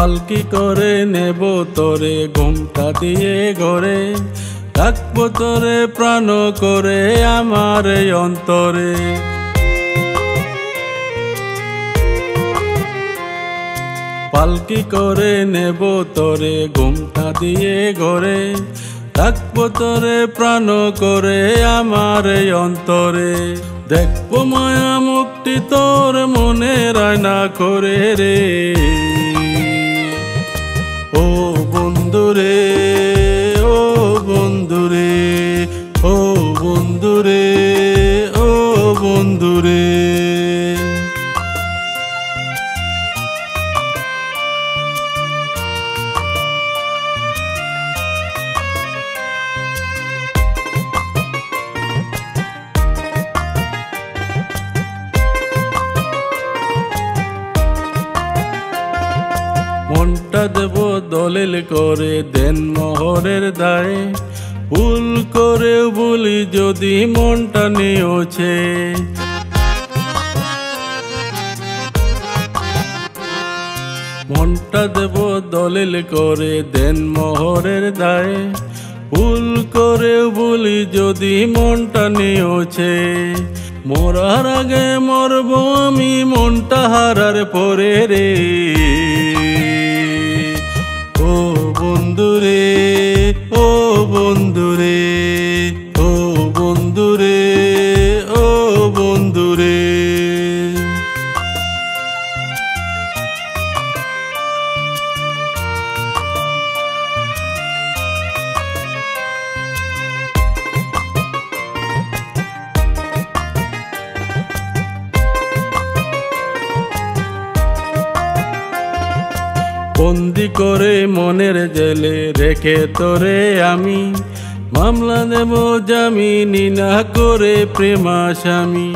পালকি করে নেব তোরে ঘুমটা দিয়ে ঘরে, রাখবো তোরে প্রাণ করে আমার এই অন্তরে। পালকি করে নেব তোরে ঘুমটা দিয়ে ঘরে, রাখবো তোরে প্রাণ করে আমার এই অন্তরে। দেখবো মায়া মুক্তি তোর মনে রায়না করে রে, ও বন্ধুরে, ও বন্ধুরে, ও বন্ধুরে, ও বন্ধুরে। মনটা দেব দলিল করে দেন মোহরের দায়ে, ভুল করে বলি যদি মনটা নিয়েছে। মনটা দেব দলিল করে দেন মোহরের দায়ে, ভুল করে বলি যদি মনটা নিয়েছে। মরার আগে মরব আমি মনটা হারার পরে রে, ও বন্ধুরে, ও বন্ধুরে, ও বন্ধুরে, ও বন্ধুরে। বন্দি করে মনের জেলে রেখে তোরে আমি, মামলা দেব জামিনি না করে প্রেম আসামি।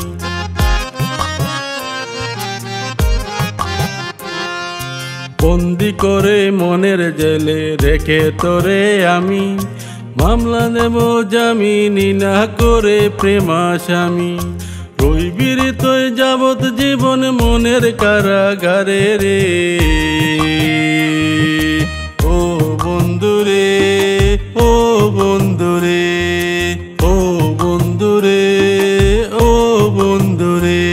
বন্দি করে মনের জেলে রেখে তোরে আমি, মামলা দেব জামিনি না করে প্রেম আসামি। রইবি রে তুই যাবত জীবন মনের কারাগারে রে, ও বন্ধুরে, ও বন্ধুরে, ও বন্ধুরে, ও বন্ধুরে।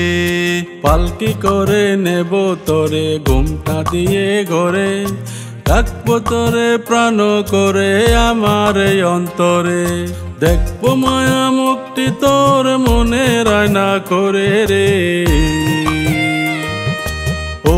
পালকি করে নেব তোরে ঘুমটা দিয়ে ঘরে, রাখবো তোরে প্রাণ করে আমার এই অন্তরে। দেখবো মায়া মুক্তি তোর মনে রায়না করে রে, ও